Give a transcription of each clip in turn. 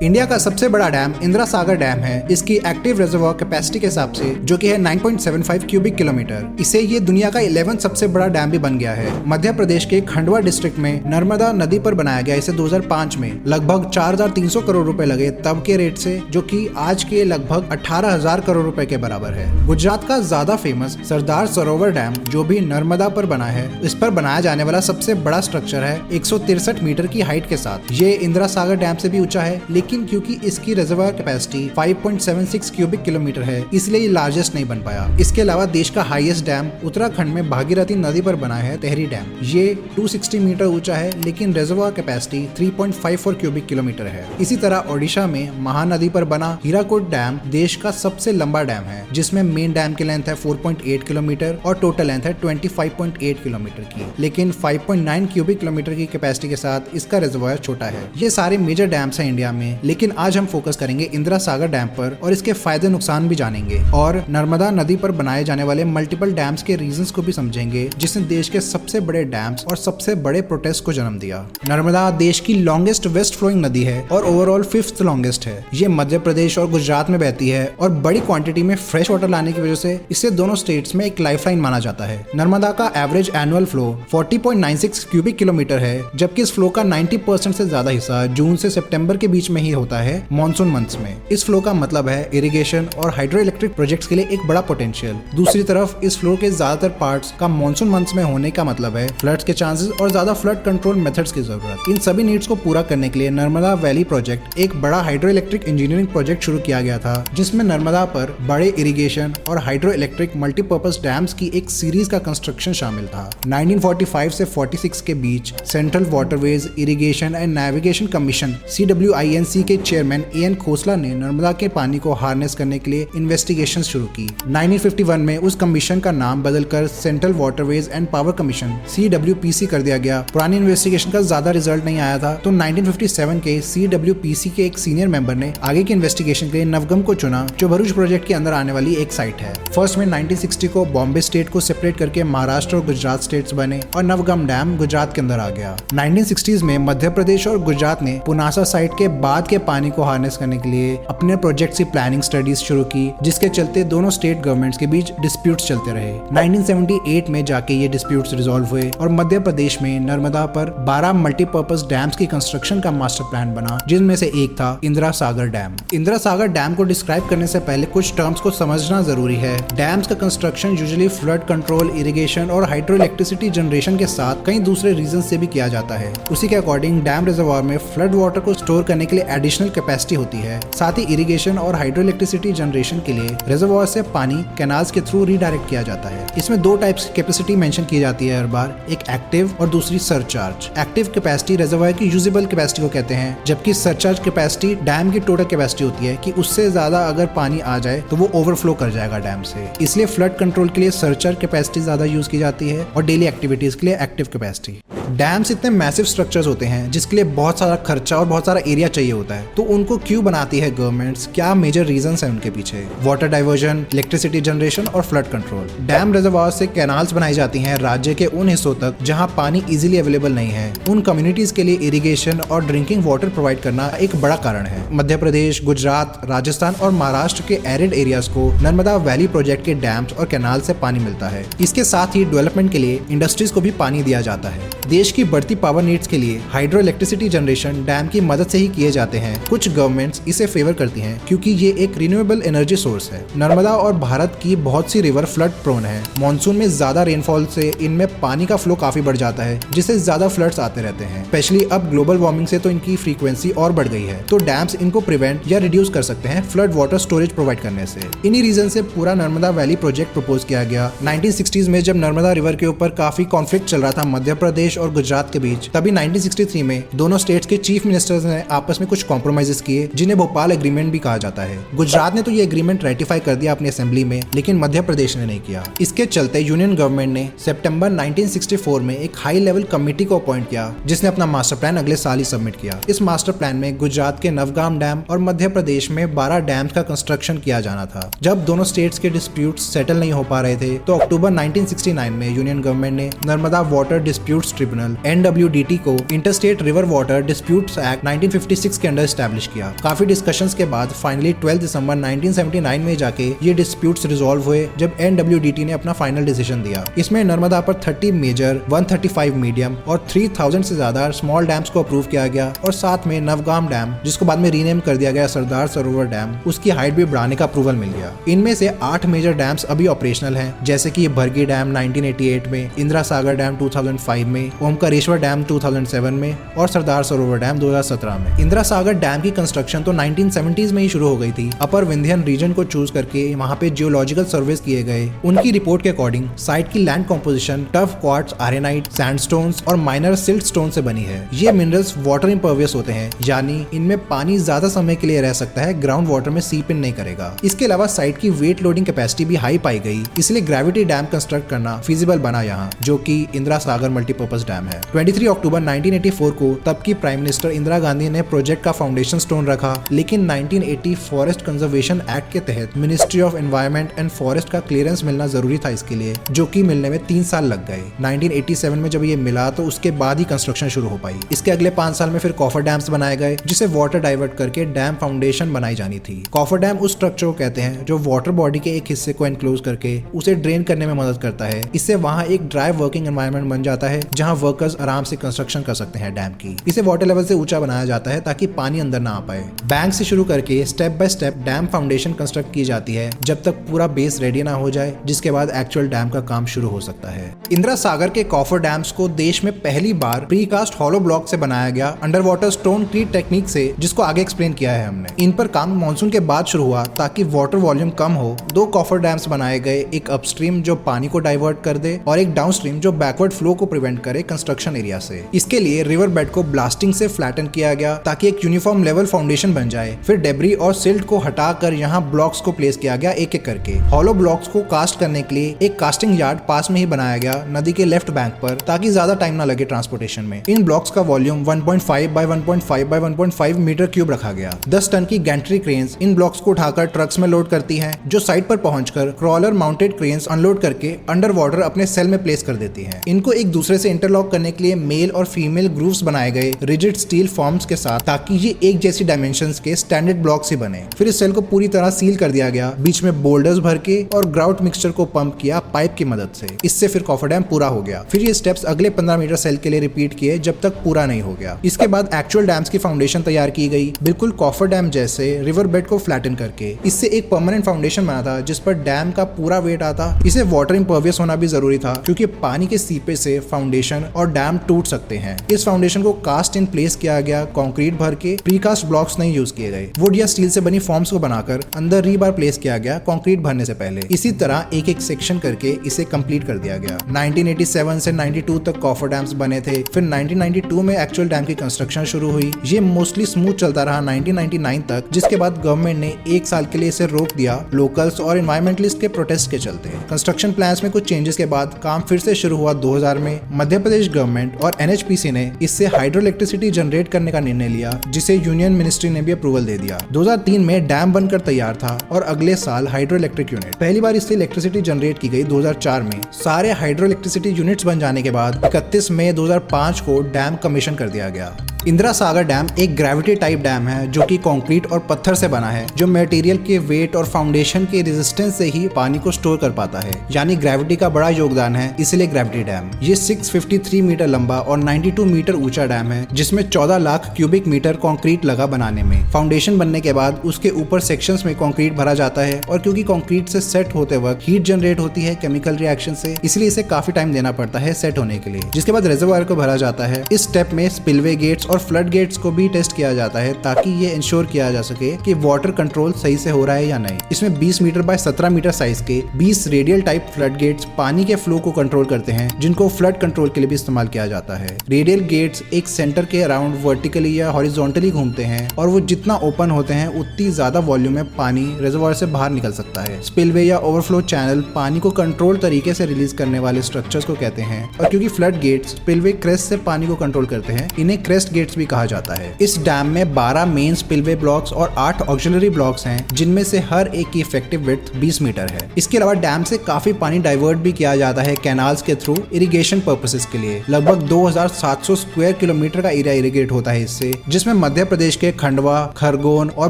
India का सबसे बड़ा डैम इंदिरा सागर डैम है। इसकी एक्टिव रिजर्वॉयर कैपेसिटी के हिसाब से जो कि है 9.75 क्यूबिक किलोमीटर। इसे ये दुनिया का 11th सबसे बड़ा डैम भी बन गया है। मध्य प्रदेश के खंडवा डिस्ट्रिक्ट में नर्मदा नदी पर बनाया गया। इसे 2005 में लगभग 4,300 करोड़ रुपए लगे तब के रेट से, जो कि आज के लगभग 18,000 करोड़ रुपए के बराबर है। गुजरात का ज्यादा फेमस सरदार सरोवर डैम जो भी नर्मदा पर बना है, इस पर बनाया जाने वाला सबसे बड़ा स्ट्रक्चर है 163 मीटर की हाइट के साथ। ये इंदिरा सागर डैम से भी ऊंचा है, लेकिन क्योंकि इसकी रिजर्वॉयर कैपेसिटी 5.76 क्यूबिक किलोमीटर है, इसलिए ये लार्जेस्ट नहीं बन पाया। इसके अलावा देश का हाईएस्ट डैम उत्तराखंड में भागीरथी नदी पर बना है तेहरी डैम। ये 260 मीटर ऊंचा है, लेकिन रिजर्वॉयर कैपेसिटी 3.54 क्यूबिक किलोमीटर है। इसी तरह ओडिशा में महानदी पर बना हीराकुड डैम देश का सबसे लंबा डैम है, जिसमें मेन डैम की लेंथ है 4.8 किलोमीटर और टोटल लेंथ है 25.8 किलोमीटर की, लेकिन 5.9 क्यूबिक किलोमीटर की कैपेसिटी के साथ इसका रिजर्वॉयर छोटा है। ये सारे मेजर डैम्स हैं इंडिया में, लेकिन आज हम फोकस करेंगे इंदिरा सागर डैम पर और इसके फायदे नुकसान भी जानेंगे और नर्मदा नदी पर बनाए जाने वाले मल्टीपल डैम्स के रीजंस को भी समझेंगे, जिसने देश के सबसे बड़े डैम्स और सबसे बड़े प्रोटेस्ट को जन्म दिया। नर्मदा देश की लॉन्गेस्ट वेस्ट फ्लोइंग नदी है और ओवरऑल 5th लॉन्गेस्ट है। ये मध्य प्रदेश और गुजरात में बहती है और बड़ी क्वांटिटी में फ्रेश वाटर लाने की वजह से इसे दोनों स्टेट्स में एक लाइफलाइन माना जाता है। नर्मदा का average annual flow 40.96 cubic kilometre है, जबकि इस फ्लो का 90% से ज्यादा हिस्सा जून से सितंबर के बीच में ही होता है मॉनसून मंथ्स में। इस फ्लो का मतलब है इरिगेशन और हाइड्रो इलेक्ट्रिक प्रोजेक्ट्स के लिए एक बड़ा पोटेंशियल। दूसरी तरफ इस फ्लो के ज्यादातर पार्ट्स का मॉनसून मंथ्स में होने का मतलब है फ्लड्स के चांसेस और ज्यादा फ्लड कंट्रोल मेथड्स की जरूरत। इन सभी नीड्स को पूरा करने के लिए नर्मदा वैली प्रोजेक्ट एक बड़ा हाइड्रो इलेक्ट्रिक इंजीनियरिंग प्रोजेक्ट शुरू किया गया था, जिसमें नर्मदा पर बड़े इरिगेशन और हाइड्रो इलेक्ट्रिक मल्टीपर्पज डैम्स की एक सीरीज का कंस्ट्रक्शन शामिल था। 1945 से 46 के बीच central waterways irrigation and navigation commission CWINC के चेयरमैन AN खोसला ने नर्मदा के पानी को हार्नेस करने के लिए इन्वेस्टिगेशन शुरू की। 1951 में उस कमीशन का नाम बदलकर central waterways and power commission CWPC कर दिया गया। पुरानी इन्वेस्टिगेशन का ज्यादा रिजल्ट नहीं आया था, तो 1957 के CWPC के एक सीनियर मेंबर ने आगे की इन्वेस्टिगेशन के लिए नवगम को चुना, जो भरूच प्रोजेक्ट के अंदर आने वाली एक साइट है। फर्स्ट में 1960 को बॉम्बे स्टेट को सेपरेट करके महाराष्ट्र और गुजरात स्टेट्स बने और नवगम डैम गुजरात के अंदर आ गया। 1960s में मध्य प्रदेश और गुजरात ने पुनासा साइट के बाद के पानी को हार्नेस करने के लिए अपने प्रोजेक्ट्स की प्लानिंग स्टडीज शुरू की, जिसके चलते दोनों स्टेट गवर्नमेंट्स के बीच डिस्प्यूट्स चलते रहे। 1978 में जाके ये डिस्प्यूट्स रिजॉल्व हुए और मध्य प्रदेश में नर्मदा पर 12 मल्टीपर्पज डैम्स की कंस्ट्रक्शन का मास्टर प्लान बना, जिनमें से एक था इंदिरा सागर डैम। इंदिरा सागर डैम को डिस्क्राइब करने से पहले कुछ टर्म्स को समझना जरूरी है। डैम्स का construction usually flood control, irrigation और हाइड्रो इलेक्ट्रिसिटी जनरेशन के साथ कई दूसरे रीजन से भी किया जाता है। उसी के अकॉर्डिंग डैम रिजर्वॉयर में फ्लड वाटर को स्टोर करने के लिए एडिशनल कैपेसिटी होती है। साथ ही इरिगेशन और हाइड्रो इलेक्ट्रिसिटी जनरेशन के लिए रिजर्वॉयर से पानी कैनाल्स के थ्रू रीडायरेक्ट किया जाता है। इसमें दो टाइप्स की कैपेसिटी मेंशन की जाती है हर बार, एक एक्टिव और दूसरी सरचार्ज। एक्टिव कैपेसिटी रिजर्वॉयर की यूजेबल कैपेसिटी को कहते हैं, जबकि सरचार्ज कैपेसिटी डैम की टोटल कैपेसिटी होती है कि उससे ज्यादा अगर पानी आ जाए तो वो ओवरफ्लो कर जाएगा डैम से। इसलिए फ्लड कंट्रोल के लिए सरचार्ज कैपेसिटी ज्यादा यूज की जाती है और डेली एक्टिविटीज के लिए एक्टिव कैपेसिटी। डैम्स इतने मैसिव स्ट्रक्चर्स होते हैं जिसके लिए बहुत सारा खर्चा और बहुत सारा एरिया चाहिए होता है, तो उनको क्यों बनाती है गवर्नमेंट्स? क्या मेजर रीजंस हैं उनके पीछे? वाटर डाइवर्जन, इलेक्ट्रिसिटी जनरेशन और फ्लड कंट्रोल। डैम रिजर्वॉयर से कैनाल्स बनाई जाती हैं राज्य के उन हिस्सों तक जहां पानी इजीली अवेलेबल नहीं है। उन कम्युनिटीज के लिए इरिगेशन और ड्रिंकिंग वाटर प्रोवाइड करना एक बड़ा कारण है। मध्य प्रदेश, गुजरात, राजस्थान और महाराष्ट्र के एरिड एरियाज को नर्मदा वैली प्रोजेक्ट के डैम्स और कैनाल से पानी मिलता है। इसके साथ ही डेवलपमेंट के लिए इंडस्ट्रीज को भी पानी दिया जाता है। देश की बढ़ती पावर नीड्स के लिए हाइड्रो इलेक्ट्रिसिटी जनरेशन डैम की मदद से ही किए जाते हैं। कुछ गवर्नमेंट्स इसे फेवर करती हैं क्योंकि ये एक रिन्यूएबल एनर्जी सोर्स है। नर्मदा और भारत की बहुत सी रिवर फ्लड प्रोन है। मॉनसून में ज्यादा रेनफॉल से इनमें पानी का फ्लो काफी बढ़ जाता है, जिससे ज्यादा फ्लड्स आते रहते हैं। स्पेशली अब ग्लोबल वार्मिंग से तो इनकी फ्रीक्वेंसी और बढ़ गई है, तो डैम्स इनको प्रिवेंट या रिड्यूस कर सकते हैं फ्लड वाटर स्टोरेज प्रोवाइड करने से। इन्हीं रीजन से पूरा नर्मदा वैली प्रोजेक्ट प्रपोज किया गया। 1960s में जब नर्मदा रिवर के ऊपर काफी कॉन्फ्लिक्ट चल रहा था मध्य प्रदेश और गुजरात के बीच, तभी 1963 में दोनों स्टेट्स के चीफ मिनिस्टर्स ने आपस में कुछ कॉम्प्रोमाइजेस किए, जिन्हें भोपाल एग्रीमेंट भी कहा जाता है। गुजरात ने तो ये एग्रीमेंट रेटिफाई कर दिया अपनी असेंबली में, लेकिन मध्य प्रदेश ने नहीं किया। इसके चलते यूनियन गवर्नमेंट ने सितंबर 1964 में एक हाई लेवल कमेटी को अपॉइंट किया, जिसने अपना मास्टर प्लान अगले साल ही सबमिट किया। इस मास्टर प्लान में गुजरात के नवगाम डैम और मध्य प्रदेश में 12 डैम्स का कंस्ट्रक्शन किया जाना था। जब दोनों स्टेट्स के डिस्प्यूट्स सेटल नहीं हो पा रहे थे, तो अक्टूबर 1969 में यूनियन गवर्नमेंट ने Narmada water disputes tribunal tribunal NWDT को interstate river water disputes act 1956 के अंडर स्टैब्लिश किया। काफी डिस्कशंस के बाद फाइनली 12 दिसंबर 1979 में जाके ये डिस्प्यूट्स रिजॉल्व हुए जब NWDT ने अपना फाइनल डिसीजन दिया। इसमें नर्मदा पर 30 मेजर, 135 मीडियम और 3000 से ज्यादा स्मॉल डैम्स को अप्रूव किया गया और साथ में नवगाम डैम, जिसको बाद में रीनेम कर दिया गया सरदार सरोवर डैम, उसकी हाइट भी बढ़ाने का अप्रूवल मिल गया। इनमें से 8 मेजर डैम्स अभी ऑपरेशनल हैं, जैसे कि भरगी डैम 1988 में, इंदिरा सागर डैम 2005 में, ओमकारेश्वर डैम 2007 में और सरदार सरोवर डैम 2017 में। इंदिरा सागर डैम की कंस्ट्रक्शन तो 1970s में ही शुरू हो गई थी। अपर विंध्यन रीजन को चूज करके वहाँ पे जियोलॉजिकल सर्वेस किए गए। उनकी रिपोर्ट के अकॉर्डिंग साइट की land composition tough quartz, ironite, sandstones और माइनर सिल्ट स्टोन से बनी है। ये मिनरल्स वाटर इम्पर्वियस होते हैं, यानी इनमें पानी ज्यादा समय के लिए रह सकता है, ग्राउंड वाटर में सीप इन नहीं करेगा। इसके अलावा साइट की वेट लोडिंग कैपेसिटी भी हाई पाई गई, इसलिए ग्रेविटी डैम कंस्ट्रक्ट करना फिजिबल बना यहाँ, जो कि इंदिरा सागर मल्टीपर्पज डैम है। 23 अक्टूबर 1984 को तब की प्राइम मिनिस्टर इंदिरा गांधी ने प्रोजेक्ट का फाउंडेशन स्टोन रखा, लेकिन 1980 फॉरेस्ट कंजर्वेशन एक्ट के तहत ministry of environment and forest का क्लियरेंस मिलना जरूरी था इसके लिए, जो कि मिलने में 3 साल लग गए। 1987 में जब ये मिला तो उसके बाद ही कंस्ट्रक्शन शुरू हो पाई। इसके अगले 5 साल में फिर कॉफर डैम्स बनाए गए, जिसे वाटर डाइवर्ट करके डैम फाउंडेशन बनाई जानी थी। कॉफर डैम उस स्ट्रक्चर को कहते हैं जो वाटर बॉडी के एक हिस्से को एनक्लोज करके उसे ड्रेन करने में मदद करता है। इससे वहाँ एक ड्राई वर्किंग एनवायरनमेंट बन जाता है, जहाँ वर्कर्स आराम से कंस्ट्रक्शन कर सकते हैं डैम की। इसे वाटर लेवल से ऊंचा बनाया जाता है ताकि पानी अंदर ना आ पाए। बैंक से शुरू करके step by step dam foundation construct की जाती है, जब तक पूरा बेस रेडी ना हो जाए, जिसके बाद एक्चुअल डैम का काम शुरू हो सकता है। इंदिरा सागर के कॉफर डैम्स को देश में पहली बार प्रीकास्ट हॉलो ब्लॉक से बनाया गया, under water stone crete technique से, जिसको आगे एक्सप्लेन किया है हमने। इन पर काम मानसून के बाद शुरू हुआ ताकि वाटर वॉल्यूम कम हो। 2 कॉफर डैम्स बनाए गए, एक अपस्ट्रीम जो पानी को डाइवर्ट कर दे और एक डाउनस्ट्रीम जो बैकवर्ड फ्लो को प्रिवेंट करे कंस्ट्रक्शन एरिया से। इसके लिए रिवर बेड को ब्लास्टिंग से फ्लैटन किया गया ताकि एक यूनिफॉर्म लेवल फाउंडेशन बन जाए। फिर डेब्री और सिल्ट को हटाकर यहाँ ब्लॉक्स को प्लेस किया गया एक एक करके। हॉलो ब्लॉक्स को कास्ट करने के लिए एक कास्टिंग यार्ड पास में ही बनाया गया नदी के लेफ्ट बैंक पर, ताकि ज्यादा टाइम ना लगे ट्रांसपोर्टेशन में। इन ब्लॉक्स का volume 1.5 by 1.5 by 1.5 metre cube रखा गया। 10 टन की गैंट्री क्रेन्स इन ब्लॉक्स को उठाकर ट्रक्स में लोड करती हैं, जो साइट पर पहुंचकर क्रॉलर माउंटेड क्रेन्स अनलोड करके अंडर वाटर अपने सेल में प्लेस कर देती हैं। इनको एक दूसरे से इंटरलॉक करने के लिए मेल और फीमेल ग्रूव्स बनाए गए रिजिड स्टील फॉर्म्स के साथ, ताकि ये एक जैसी डायमेंशंस के स्टैंडर्ड ब्लॉक्स ही बने। फिर इस सेल को पूरी तरह सील कर दिया गया, बीच में बोल्डर्स भर के और ग्राउट मिक्सचर को पंप किया पाइप की मदद से। इससे फिर कॉफर डैम पूरा हो गया। फिर ये स्टेप्स अगले 15 मीटर सेल के लिए रिपीट किए जब तक पूरा नहीं हो गया। इसके बाद एक्चुअल डैम्स की फाउंडेशन तैयार की गई, बिल्कुल कॉफर डैम जैसे रिवर बेड को फ्लैटन करके। इससे एक परमानेंट फाउंडेशन बना था जिस पर डैम का पूरा वेट आता। इसे वाटर इम्पर्वियस होना भी जरूरी था, क्योंकि पानी के सीपे से फाउंडेशन और डैम टूट सकते हैं। इस फाउंडेशन को कास्ट इन प्लेस किया गया, कंक्रीट भर के। प्रीकास्ट ब्लॉक्स नहीं यूज किए गए। वुड या स्टील से बनी फॉर्म्स को बनाकर अंदर रीबार प्लेस किया गया कंक्रीट भरने से पहले। इसी तरह एक एक सेक्शन करके इसे कंप्लीट कर दिया गया। 1987 से 92 तक कॉफर डैम्स बने थे। फिर 1992 में एक्चुअल डैम की कंस्ट्रक्शन शुरू हुई। ये मोस्टली स्मूथ चलता रहा 1999 तक, जिसके बाद गवर्नमेंट ने 1 साल के लिए इसे रोक दिया, लोकल्स और एनवायरमेंटलिस्ट के प्रोटेस्ट के चलते। कंस्ट्रक्शन प्लान्स में कुछ चेंजेस के बाद काम फिर से शुरू हुआ 2000 में। मध्य प्रदेश गवर्नमेंट और NHPC ने इससे हाइड्रो इलेक्ट्रिसिटी जनरेट करने का निर्णय लिया, जिसे यूनियन मिनिस्ट्री ने भी अप्रूवल दे दिया। 2003 में डैम बनकर तैयार था और अगले साल हाइड्रो इलेक्ट्रिक यूनिट। पहली बार इससे इलेक्ट्रिसिटी जनरेट की गई 2004 में। सारे हाइड्रो इलेक्ट्रिसिटी यूनिट्स बन जाने के बाद 31 मई 2005 को डैम कमीशन कर दिया गया। इंदिरा सागर डैम एक ग्रेविटी टाइप डैम है, जो कि कंक्रीट और पत्थर से बना है, जो मटेरियल के वेट और फाउंडेशन के रेजिस्टेंस से ही पानी को स्टोर कर पाता है। यानी ग्रेविटी का बड़ा योगदान है, इसलिए ग्रेविटी डैम। ये 653 मीटर लंबा और 92 मीटर ऊंचा डैम है, जिसमें 14 लाख क्यूबिक मीटर कंक्रीट लगा बनाने में। फाउंडेशन बनने के बाद उसके ऊपर सेक्शंस में कंक्रीट भरा जाता है, और क्योंकि कंक्रीट से सेट होते वक्त हीट जनरेट होती है केमिकल रिएक्शन से, इसलिए इसे काफी टाइम देना पड़ता है सेट होने के लिए। जिसके बाद रिजर्वायर को भरा जाता है। इस स्टेप में स्पिलवे गेट्स और फ्लड गेट्स को भी टेस्ट किया जाता है, ताकि ये इंश्योर किया जा सके कि वाटर कंट्रोल सही से हो रहा है या नहीं। इसमें 20 मीटर बाय 17 मीटर साइज के 20 रेडियल टाइप फ्लड गेट्स पानी के फ्लो को कंट्रोल करते हैं, जिनको फ्लड कंट्रोल के लिए भी इस्तेमाल किया जाता है। रेडियल गेट्स एक सेंटर के अराउंड वर्टिकली या हॉरिजॉन्टली घूमते हैं, और वो जितना ओपन होते हैं उतनी ज्यादा वॉल्यूम में पानी रिजर्वायर से बाहर निकल सकता है। स्पिलवे या ओवरफ्लो चैनल पानी को कंट्रोल तरीके से रिलीज करने वाले स्ट्रक्चर्स को कहते हैं। और क्योंकि फ्लड गेट्स स्पिलवे क्रेस्ट से पानी को कंट्रोल करते हैं, इन्हें क्रेस्ट गेट्स भी कहा जाता है। इस डैम में 12 मेन स्पिलवे ब्लॉक्स और 8 ऑक्सिलरी ब्लॉक्स हैं, जिनमें से हर एक की इफेक्टिव विड्थ 20 मीटर है। इसके अलावा डैम से काफी पानी डाइवर्ट भी किया जाता है कैनाल्स के थ्रू इरिगेशन पर्पसेस के लिए। लगभग 2700 स्क्वायर किलोमीटर का एरिया इरिगेट होता है इससे, जिसमें मध्य प्रदेश के खंडवा, खरगोन और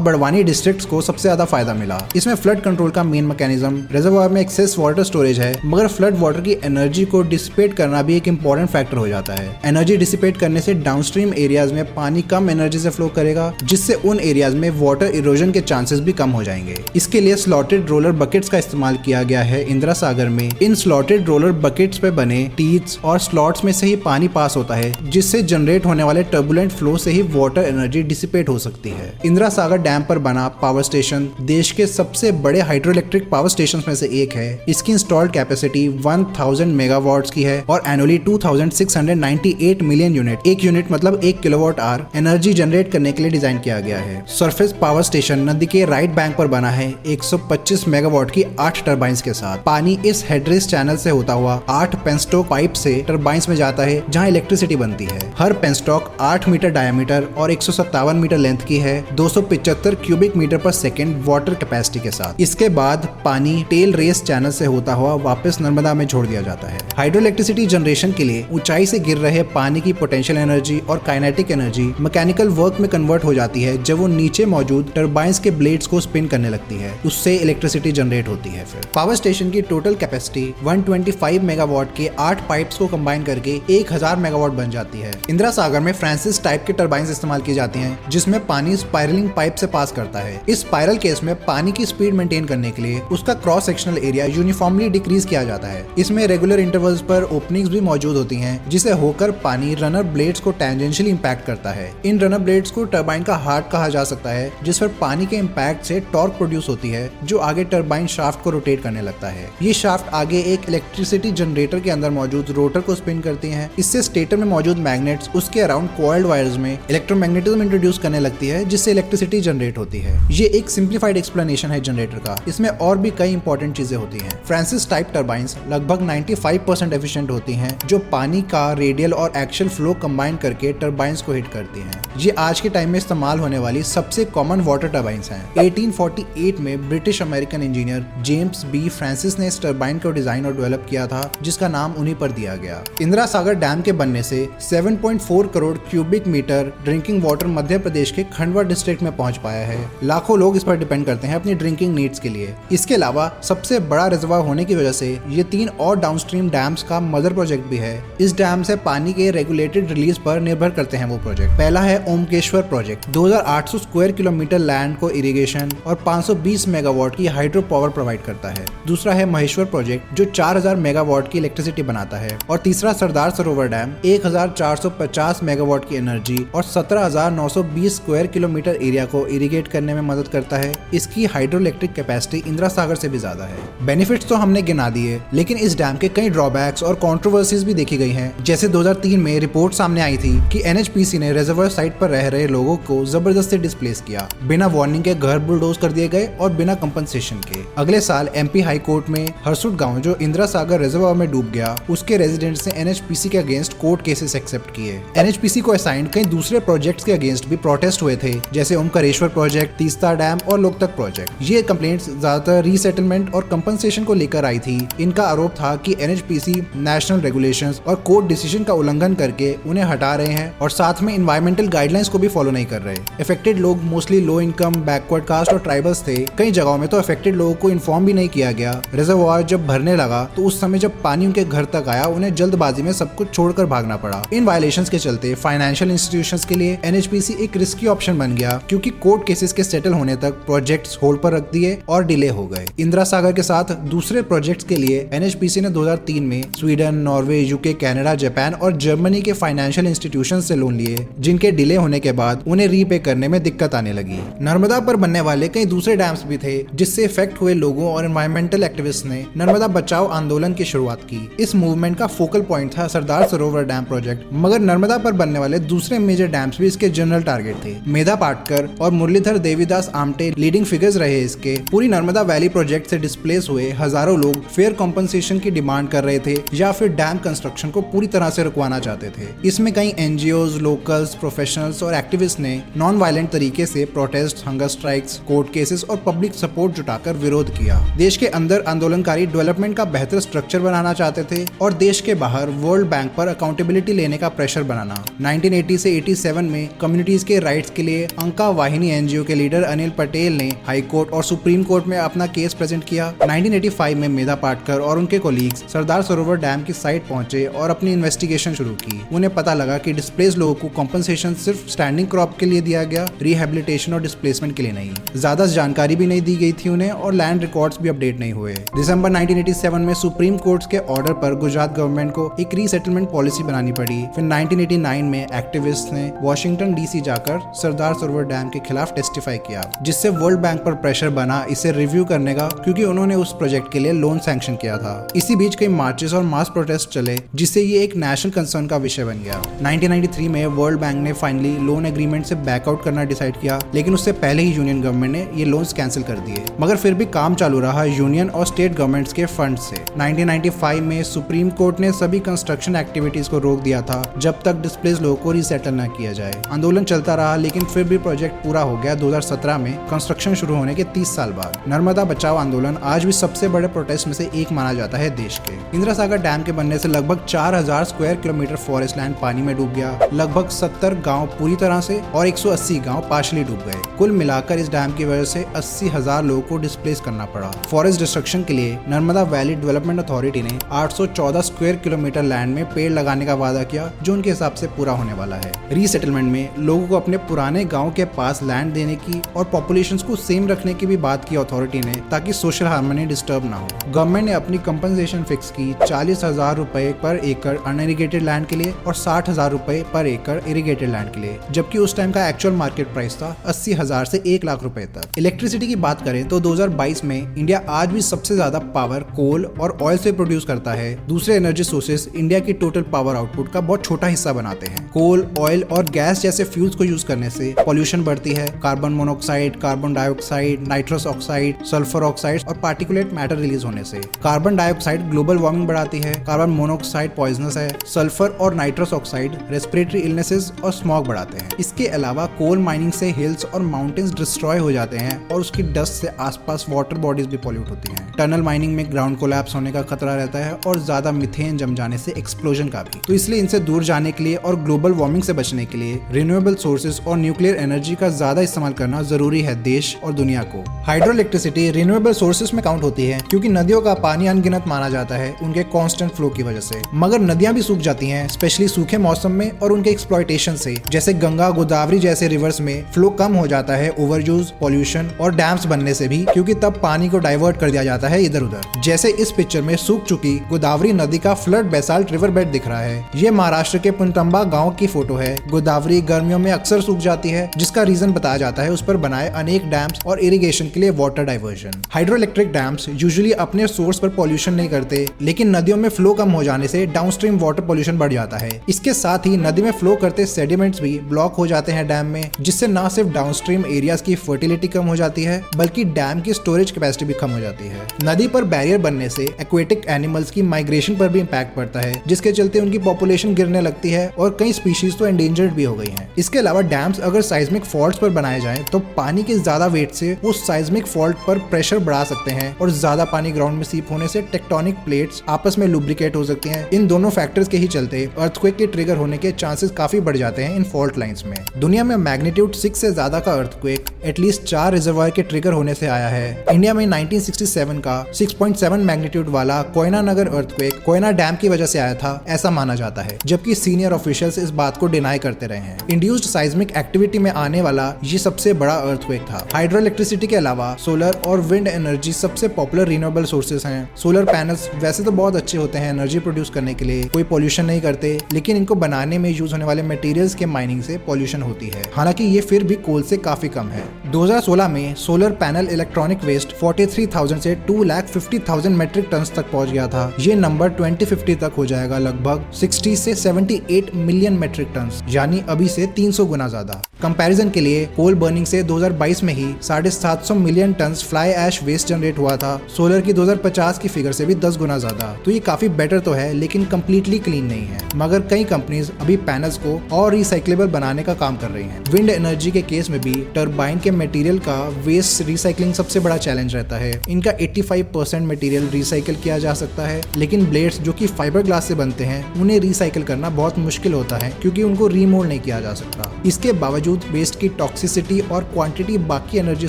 बड़वानी डिस्ट्रिक्ट्स को सबसे ज्यादा फायदा मिला। इसमें फ्लड कंट्रोल का मेन मैकेनिज्म रिजर्वॉयर में एक्सेस वाटर स्टोरेज है, मगर फ्लड वाटर की एनर्जी को डिसिपेट करना भी एक इंपॉर्टेंट फैक्टर हो जाता है। एनर्जी डिसिपेट करने से डाउनस्ट्रीम एरियाज में पानी कम एनर्जी से फ्लो करेगा, जिससे उन एरियाज में वाटर इरोजन के चांसेस भी कम हो जाएंगे। इसके लिए स्लॉटेड रोलर बकेट्स का इस्तेमाल किया गया है इंदिरा सागर में। इन स्लॉटेड रोलर बकेट्स पे बने टीथ्स और स्लॉट्स में से ही पानी पास होता है, जिससे जनरेट होने वाले टर्बुलेंट फ्लो से ही वाटर एनर्जी डिसिपेट हो सकती है। इंदिरा सागर डैम पर बना पावर स्टेशन देश के सबसे बड़े हाइड्रो इलेक्ट्रिक पावर स्टेशन में से एक है। इसकी इंस्टॉल्ड कैपेसिटी 1000 मेगावाट्स की है और एनुअली 2698 मिलियन यूनिट, एक यूनिट मतलब 1 किलोवाट आवर एनर्जी जनरेट करने के लिए डिजाइन किया गया है। सरफेस पावर स्टेशन नदी के राइट बैंक पर बना है 125 मेगावाट की 8 टरबाइंस के साथ। पानी इस हेडरेस चैनल से होता हुआ 8 पेनस्टॉक पाइप से टरबाइंस में जाता है, जहां इलेक्ट्रिसिटी बनती है। हर पेनस्टॉक 8 मीटर डायमीटर और 157 मीटर लेंथ की है, 275 क्यूबिक मीटर पर सेकेंड वाटर कैपेसिटी के साथ। इसके बाद पानी टेल रेस चैनल से होता हुआ वापस नर्मदा में छोड़ दिया जाता है। हाइड्रो इलेक्ट्रिसिटी जनरेशन के लिए ऊंचाई से गिर रहे पानी की पोटेंशियल एनर्जी और काइनेटिक एनर्जी मैकेनिकल वर्क में कन्वर्ट हो जाती है जब वो नीचे मौजूद टरबाइंस के ब्लेड्स को स्पिन करने लगती है। उससे इलेक्ट्रिसिटी जनरेट होती है। फिर पावर स्टेशन की टोटल कैपेसिटी 125 मेगावाट के 8 पाइप्स को कंबाइन करके 1000 मेगावाट बन जाती है। इंदिरा सागर में फ्रांसिस टाइप के टरबाइंस इस्तेमाल की जाती हैं, जिसमें पानी स्पाइरलिंग पाइप से पास करता है। इस स्पाइरल केस में पानी की स्पीड मेंटेन करने के लिए उसका cross sectional area uniformly decrease किया जाता है। इसमें रेगुलर इंटरवल्स पर ओपनिंग्स भी मौजूद होती हैं, जिसे होकर पानी रनर ब्लेड्स को टेंजेंशियली इंपैक्ट करता है। इन रनर ब्लेड्स को टरबाइन का हार्ट कहा जा सकता है, जिस पर पानी के इंपैक्ट से टॉर्क प्रोड्यूस होती है, जो आगे टरबाइन शाफ्ट को रोटेट करने लगता है। ये शाफ्ट आगे एक इलेक्ट्रिसिटी जनरेटर के अंदर मौजूद रोटर को स्पिन करती हैं। इससे स्टेटर में मौजूद मैग्नेट्स उसके अराउंड कॉइल्ड वायर्स में इलेक्ट्रोमैग्नेटिज्म इंट्रोड्यूस करने लगती है, जिससे इलेक्ट्रिसिटी जनरेट होती है। ये एक सिंप्लीफाइड एक्सप्लेनेशन है जनरेटर का। इसमें और भी कई इंपॉर्टेंट चीजें होती हैं। फ्रांसिस टाइप टरबाइंस लगभग 95% एफिशिएंट होती हैं, जो पानी का रेडियल और एक्सियल फ्लो कंबाइन करके टरबाइंस को हिट करती हैं। ये आज के टाइम में इस्तेमाल होने वाली सबसे कॉमन वाटर टरबाइंस हैं। 1848 में British American engineer James B Francis ने इस टरबाइन को डिजाइन और डेवलप किया था, जिसका नाम उन्हीं पर दिया गया। इंदिरा सागर डैम के बनने से 7.4 crore cubic metre drinking water Madhya Pradesh के खंडवा डिस्ट्रिक्ट में पहुंच पाया है। लाखों लोग इस पर डिपेंड करते हैं अपनी ड्रिंकिंग नीड्स के लिए। इसके अलावा सबसे बड़ा रिजर्वॉयर होने की वजह से ये 3 और डाउनस्ट्रीम डैम्स का मदर प्रोजेक्ट भी है। इस डैम से पानी के रेगुलेटेड रिलीज पर निर्भर करते हैं वो प्रोजेक्ट। पहला है ओमकेश्वर प्रोजेक्ट, 2800 स्क्वायर किलोमीटर लैंड को इरिगेशन और 520 मेगावाट की हाइड्रो पावर प्रोवाइड करता है। दूसरा है महेश्वर प्रोजेक्ट, जो 4000 मेगावाट की इलेक्ट्रिसिटी बनाता है। और तीसरा सरदार सरोवर डैम 1450 मेगावाट की एनर्जी और 17920 स्क्वायर किलोमीटर एरिया को इरिगेट करने में मदद करता है। इसकी hydro electric capacity Indira Sagar से भी ज्यादा है। बेनिफिट्स तो हमने गिना दिए, लेकिन इस डैम के कई ड्रॉबैक्स और कंट्रोवर्सीज भी देखी गई हैं। जैसे 2003 में रिपोर्ट सामने आई थी कि एनएचपीसी ने रिजर्वॉयर साइट पर रह रहे लोगों को जबरदस्ती डिस्प्लेस किया, बिना वार्निंग के घर बुलडोज कर दिए गए और बिना कंपनसेशन के। अगले साल एमपी हाई कोर्ट में हरसुट गांव, जो इंदिरा सागर रिजर्वॉयर में डूब गया, उसके रेजिडेंट्स ने एनएचपीसी के अगेंस्ट कोर्ट केसेस एक्सेप्ट किए। एनएचपीसी को असाइंड कई दूसरे प्रोजेक्ट्स के अगेंस्ट भी प्रोटेस्ट हुए थे, जैसे ओमकारेश्वर प्रोजेक्ट, तीस्ता डैम और लोकतक प्रोजेक्ट। ये कंप्लेंट्स ज्यादातर रीसेटलमेंट और कंपनसेशन को लेकर आई थी। इनका आरोप था कि एनएचपीसी नेशनल रेगुलेशंस और कोर्ट डिसीजन का उल्लंघन करके उन्हें हटा रहे हैं और साथ में एनवायरमेंटल गाइडलाइंस को भी फॉलो नहीं कर रहे। अफेक्टेड लोग mostly low income, backward caste और ट्राइबल्स थे। कई जगहों में तो अफेक्टेड लोगों को इन्फॉर्म भी नहीं किया गया। रिजर्वॉयर जब भरने लगा तो उस समय जब पानी उनके घर तक आया, उन्हें जल्दबाजी में सब कुछ छोड़कर भागना पड़ा। इन वायलेशंस के चलते फाइनेंशियल इंस्टीट्यूशंस के लिए एनएचपीसी एक रिस्की ऑप्शन बन गया, क्योंकि कोर्ट केसेस के सेटल होने तक प्रोजेक्ट्स होल्ड पर रख दिए और डिले हो गए। इंदिरा सागर के साथ दूसरे प्रोजेक्ट्स के लिए एनएचपीसी ने 2003 में Sweden, Norway, UK, Canada, Japan और जर्मनी के फाइनेंशियल इंस्टीट्यूशन से लोन लिए, जिनके डिले होने के बाद उन्हें रीपे करने में दिक्कत आने लगी। नर्मदा पर बनने वाले कई दूसरे डैम्स भी थे, जिससे इफेक्ट हुए लोगों और एनवायरमेंटल एक्टिविस्ट ने नर्मदा बचाओ आंदोलन की शुरुआत की। इस मूवमेंट का फोकल पॉइंट था सरदार सरोवर डैम प्रोजेक्ट, मगर नर्मदा पर बनने वाले दूसरे मेजर डैम्स भी इसके जनरल टारगेट थे। मेधा पाटकर और मुरलीधर देवीदास आमटे लीडिंग फिगर्स रहे इसके। पूरी नर्मदा वैली प्रोजेक्ट से डिस्प्लेस हुए हजारों लोग फेयर कॉम्पनसेशन की डिमांड कर रहे थे या फिर डैम कंस्ट्रक्शन को पूरी तरह से रुकवाना चाहते थे। इसमें कई एनजीओज, लोकल्स, प्रोफेशनल्स और एक्टिविस्ट ने नॉन वायलेंट तरीके से protest, hunger strikes, court cases और पब्लिक सपोर्ट जुटाकर विरोध किया। देश के अंदर आंदोलनकारी डेवलपमेंट का बेहतर स्ट्रक्चर बनाना चाहते थे और देश के बाहर वर्ल्ड बैंक पर अकाउंटेबिलिटी लेने का प्रेशर बनाना। 1980 से 87 में कम्युनिटीज के राइट्स के लिए अंका वाहिनी एनजीओ के लीडर अनिल पटेल ने हाई कोर्ट और सुप्रीम कोर्ट में अपना केस प्रेजेंट किया। 1985 में मेधा पाटकर और उनके कोलीग्स सरदार सरोवर डैम की साइट पहुंचे और अपनी इन्वेस्टिगेशन शुरू की। उन्हें पता लगा कि डिस्प्लेस लोगों को कॉम्पनसेशन सिर्फ स्टैंडिंग क्रॉप के लिए दिया गया, रिहेबिलिटेशन और डिस्प्लेसमेंट के लिए नहीं। ज्यादा जानकारी भी नहीं दी गई थी उन्हें और लैंड रिकॉर्ड्स भी अपडेट नहीं हुए। दिसंबर 1987 में सुप्रीम कोर्ट के ऑर्डर पर गुजरात गवर्नमेंट को एक रीसेटलमेंट पॉलिसी बनानी पड़ी। फिर 1989 में एक्टिविस्ट ने वॉशिंगटन डीसी जाकर सरदार सरोवर डैम के खिलाफ टेस्टिफाई किया, जिससे वर्ल्ड बैंक पर प्रेशर बना इसे रिव्यू करने का, क्योंकि उन्होंने उस प्रोजेक्ट के लिए लोन सैंक्शन किया था। इसी बीच कई मार्चेस और मास प्रोटेस्ट चले, जिससे ये एक नेशनल कंसर्न का विषय बन गया। 1993 में वर्ल्ड बैंक ने फाइनली लोन एग्रीमेंट से बैकआउट करना डिसाइड किया, लेकिन उससे पहले ही यूनियन गवर्नमेंट ने ये लोन्स कैंसिल कर दिए। मगर फिर भी काम चालू रहा यूनियन और स्टेट गवर्नमेंट्स के फंड से। 1995 में सुप्रीम कोर्ट ने सभी कंस्ट्रक्शन एक्टिविटीज को रोक दिया था जब तक डिस्प्लेस लोगों को रीसेटल न किया जाए। आंदोलन चलता रहा, लेकिन फिर भी प्रोजेक्ट पूरा हो गया 2017 में, कंस्ट्रक्शन शुरू होने के 30 साल बाद। नर्मदा बचाओ आंदोलन आज भी सबसे बड़े प्रोटेस्ट में से एक माना जाता है देश के। इंदिरा सागर डैम के बनने से लगभग 4000 स्क्वायर किलोमीटर फॉरेस्ट लैंड पानी में डूब गया। लगभग 70 गांव पूरी तरह से और 180 गांव पार्शली डूब गए। कुल मिलाकर इस डैम की वजह से 80,000 लोगों को डिस्प्लेस करना पड़ा। फॉरेस्ट डिस्ट्रक्शन के लिए नर्मदा वैली डेवलपमेंट अथॉरिटी ने 814 स्क्वायर किलोमीटर लैंड में पेड़ लगाने का वादा किया, जो उनके हिसाब से पूरा होने वाला है। रीसेटलमेंट में लोगों को अपने पुराने गाँव के पास लैंड देने की और पॉपुलेशन को सेम रखने की भी बात की अथॉरिटी ने, ताकि सोशल हार्मनी डिस्टर्ब ना हो। गवर्नमेंट ने अपनी कंपनसेशन फिक्स की 40,000 रुपए पर एकड़ अनइरिगेटेड लैंड के लिए और 60,000 रुपए पर एकड़ इरिगेटेड लैंड के लिए, जबकि उस टाइम का एक्चुअल मार्केट प्राइस था 80,000 से 1 लाख रुपए तक। इलेक्ट्रिसिटी की बात करें तो 2022 में इंडिया आज भी सबसे ज्यादा पावर कोल और ऑयल से प्रोड्यूस करता है। दूसरे एनर्जी सोर्सेस इंडिया की टोटल पावर आउटपुट का बहुत छोटा हिस्सा बनाते हैं। कोल, ऑयल और गैस जैसे फ्यूल्स को यूज करने से पॉल्यूशन बढ़ती है। Carbon monoxide, carbon dioxide, nitrous oxide, sulphur oxide और पार्टिकुलेट मैटर रिलीज होने से। कार्बन डाइऑक्साइड ग्लोबल वार्मिंग बढ़ाती है, कार्बन मोनोऑक्साइड पॉइजनस है, सल्फर और नाइट्रस ऑक्साइड रेस्पिरेटरी इलनेसेस और स्मॉग बढ़ाते हैं। इसके अलावा कोल माइनिंग से हिल्स और माउंटेन्स डिस्ट्रॉय हो जाते हैं और उसकी डस्ट से आसपास वाटर बॉडीज भी पॉल्यूट होती हैं। टनल माइनिंग में ग्राउंड कोलैप्स होने का खतरा रहता है और ज्यादा मीथेन जम जाने से एक्सप्लोजन का भी। तो इसलिए इनसे दूर जाने के लिए और ग्लोबल वार्मिंग से बचने के लिए रिन्यूएबल सोर्सेज और न्यूक्लियर एनर्जी का ज्यादा इस्तेमाल करना जरूरी है देश और दुनिया को। हाइड्रो इलेक्ट्रिसिटी रिन्यूएबल सोर्सेज में काउंट होती है, क्योंकि नदियों का पानी अनगिनत माना जाता है उनके कांस्टेंट फ्लो की वजह से। मगर नदियां भी सूख जाती हैं, स्पेशली सूखे मौसम में और उनके एक्सप्लॉयटेशन से। जैसे गंगा, गोदावरी जैसे रिवर्स में फ्लो कम हो जाता है ओवरयूज, पॉल्यूशन और डैम्स बनने से भी, क्योंकि तब पानी को डाइवर्ट कर दिया जाता है इधर उधर। जैसे इस पिक्चर में सूख चुकी गोदावरी नदी का फ्लड बेसाल्ट रिवर बेड दिख रहा है। ये महाराष्ट्र के पुनतंबा गाँव की फोटो है। गोदावरी गर्मियों में अक्सर सूख जाती है, जिसका रीजन बताया जाता है उस पर बनाए अनेक डैम्स और इरिगेशन के लिए water diversion. Hydro electric dams usually अपने सोर्स पर पॉल्यूशन नहीं करते, लेकिन नदियों में फ्लो कम हो जाने से डाउनस्ट्रीम वाटर पॉल्यूशन बढ़ जाता है। इसके साथ ही नदी में फ्लो करते सेडिमेंट्स भी ब्लॉक हो जाते हैं डैम में, जिससे न सिर्फ डाउनस्ट्रीम एरियाज की फर्टिलिटी कम हो जाती है, बल्कि डैम की स्टोरेज कैपेसिटी भी कम हो जाती है। नदी पर बैरियर बनने से एक्वेटिक एनिमल्स की माइग्रेशन पर भी इम्पैक्ट पड़ता है, जिसके चलते उनकी पॉपुलेशन गिरने लगती है और कई स्पीशीज तो एंडेंजर्ड भी हो गई हैं। इसके अलावा डैम्स अगर साइज्मिक फॉल्ट्स पर बनाए जाएं, तो पानी के ज्यादा वेट से उस साइज्मिक फॉल्ट पर प्रेशर बढ़ा सकते हैं और ज्यादा पानी ग्राउंड में सीप होने से टेक्टोनिक प्लेट्स आपस में लुब्रिकेट हो सकती हैं। इन दोनों फैक्टर्स के ही चलते अर्थक्वेक के ट्रिगर होने के चांसेस काफी बढ़ जाते हैं इन फॉल्ट लाइंस में। दुनिया में मैग्नीट्यूड 6 से ज्यादा का अर्थक्वेक एटलीस्ट 4 रिजर्वायर के ट्रिगर होने से आया है। इंडिया में 1967 का 6.7 मैग्नीट्यूड वाला कोयना नगर अर्थक्वेक कोयना डैम की वजह से आया था, ऐसा माना जाता है, जबकि सीनियर ऑफिशियल्स इस बात को डिनाई करते रहे हैं। इंड्यूस्ड साइज्मिक एक्टिविटी में आने वाला ये सबसे बड़ा अर्थक्वेक था। हाइड्रो इलेक्ट्रिसिटी के अलावा सोलर और विंड एनर्जी सबसे पॉपुलर रिन्यूएबल सोर्सेज हैं। सोलर पैनल्स वैसे तो बहुत अच्छे होते हैं एनर्जी प्रोड्यूस करने के लिए, कोई पॉल्यूशन नहीं करते, लेकिन इनको बनाने में यूज होने वाले मटेरियल्स के माइनिंग से पॉल्यूशन होती है। हालांकि ये फिर भी कोल से काफी कम है। 2016 में सोलर पैनल इलेक्ट्रॉनिक वेस्ट 43,000 से 2,50,000 मेट्रिक टन तक पहुंच गया था। ये नंबर 2050 तक हो जाएगा लगभग 60 से 78 मिलियन मेट्रिक टन, यानी अभी से 300 गुना ज्यादा। कंपैरिजन के लिए कोल बर्निंग से 2022 में ही 750 million ton fly ash waste generate हुआ था। सोलर की 2050 की फिगर से भी 10 गुना ज्यादा। तो ये काफी बेटर तो है, लेकिन कंप्लीटली क्लीन नहीं है। मगर कई कंपनीज अभी पैनल पैनल्स को और रिसाइक्लेबल बनाने का काम कर रही हैं। विंड एनर्जी के केस में भी टरबाइन के मटेरियल का वेस्ट रिसाइकलिंग सबसे बड़ा चैलेंज रहता है। इनका 85% मटेरियल रिसाइकिल किया जा सकता है, लेकिन ब्लेड्स जो कि फाइबर ग्लास से बनते हैं उन्हें रिसाइकिल करना बहुत मुश्किल होता है क्योंकि उनको रीमोल्ड नहीं किया जा सकता। इसके बावजूद वेस्ट की टॉक्सिसिटी और क्वांटिटी बाकी एनर्जी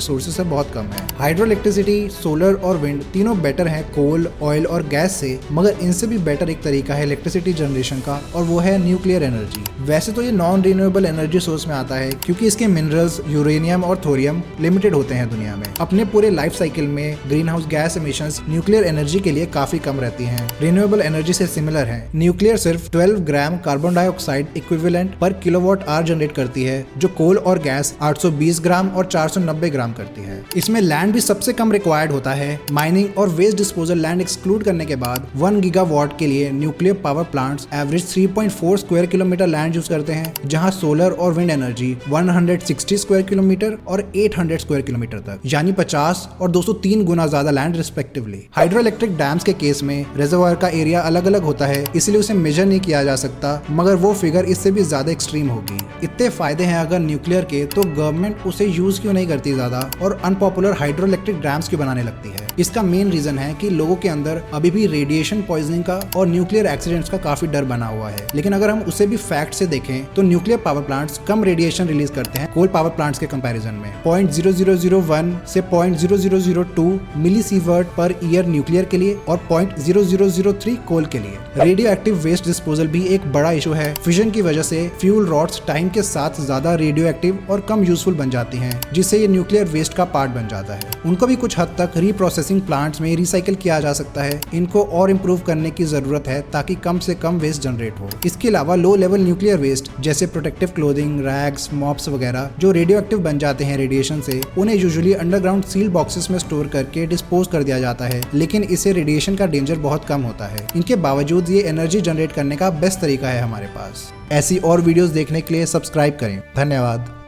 सोर्सेज से बहुत कम है। हाइड्रो इलेक्ट्रिसिटी, सोलर और विंड तीनों बेटर हैं कोल, ऑयल और गैस से, मगर इनसे भी बेटर एक तरीका है इलेक्ट्रिसिटी जनरेशन का, और वो है न्यूक्लियर एनर्जी। वैसे तो ये नॉन रिन्यूएबल एनर्जी सोर्स में आता है क्योंकि इसके मिनरल्स यूरेनियम और थोरियम लिमिटेड होते हैं दुनिया में। अपने पूरे लाइफ साइकिल में green house gas emissions nuclear energy के लिए काफी कम रहती हैं। रिन्यूएबल एनर्जी से सिमिलर है। न्यूक्लियर सिर्फ 12 ग्राम कार्बन डाइऑक्साइड इक्विवेलेंट पर किलोवाट आवर जनरेट करती है, जो कोल और गैस 820 ग्राम और 490 ग्राम करती है। इसमें लैंड भी सबसे कम रिक्वायर्ड होता है। माइनिंग और वेस्ट डिस्पोजल लैंड एक्सक्लूड करने के बाद 1 गीगावाट के लिए nuclear power plants average 3.4 square kilometre land use करते हैं, जहां सोलर और विंड एनर्जी 160 स्क्वायर किलोमीटर और 800 स्क्वायर किलोमीटर तक, यानी 50 और 203 गुना ज्यादा land respectively. Hydro electric dams के केस में रिजर्वायर का एरिया अलग अलग होता है, इसलिए उसे मेजर नहीं किया जा सकता, मगर वो फिगर इससे भी ज्यादा एक्सट्रीम होगी। इतने फायदे हैं अगर न्यूक्लियर के, तो गवर्नमेंट उसे यूज क्यों नहीं करती ज्यादा और अनपॉपुलर हाइड्रो इलेक्ट्रिक डैम्स क्यों बनाने लगती है? इसका मेन रीजन है कि लोगों के अंदर अभी भी रेडिएशन पॉइजनिंग का और न्यूक्लियर एक्सीडेंट्स का काफी डर बना हुआ है। लेकिन अगर हम उसे भी फैक्ट से देखें तो न्यूक्लियर पावर प्लांट्स कम रेडिएशन रिलीज करते हैं कोल पावर प्लांट्स के कंपैरिजन में। 0.0001 से 0.0002 मिलीसीवर्ट पर ईयर न्यूक्लियर के लिए और 0.0003 कोल के लिए। रेडियो एक्टिव वेस्ट डिस्पोजल भी एक बड़ा इशू है। फिजन की वजह से फ्यूल रॉड्स टाइम के साथ ज्यादा रेडियो एक्टिव और कम यूजफुल बन जाती हैं, जिससे ये न्यूक्लियर वेस्ट का पार्ट बन जाता है। उनको भी कुछ हद तक रीप्रोसेसिंग प्लांट्स में रिसाइकिल किया जा सकता है। इनको और इम्प्रूव करने की जरूरत है ताकि कम से कम वेस्ट जनरेट हो। इसके अलावा लो लेवल न्यूक्लियर वेस्ट जैसे प्रोटेक्टिव क्लोथिंग, रैग्स, मॉप्स वगैरह जो रेडियो एक्टिव बन जाते हैं रेडिएशन से, उन्हें यूजुअली अंडरग्राउंड सील बॉक्सेस में स्टोर करके डिस्पोज कर दिया जाता है, लेकिन इससे रेडिएशन का डेंजर बहुत कम होता है। इनके बावजूद ये एनर्जी जनरेट करने का बेस्ट तरीका है हमारे पास। ऐसी और वीडियोस देखने के लिए सब्सक्राइब करें। धन्यवाद।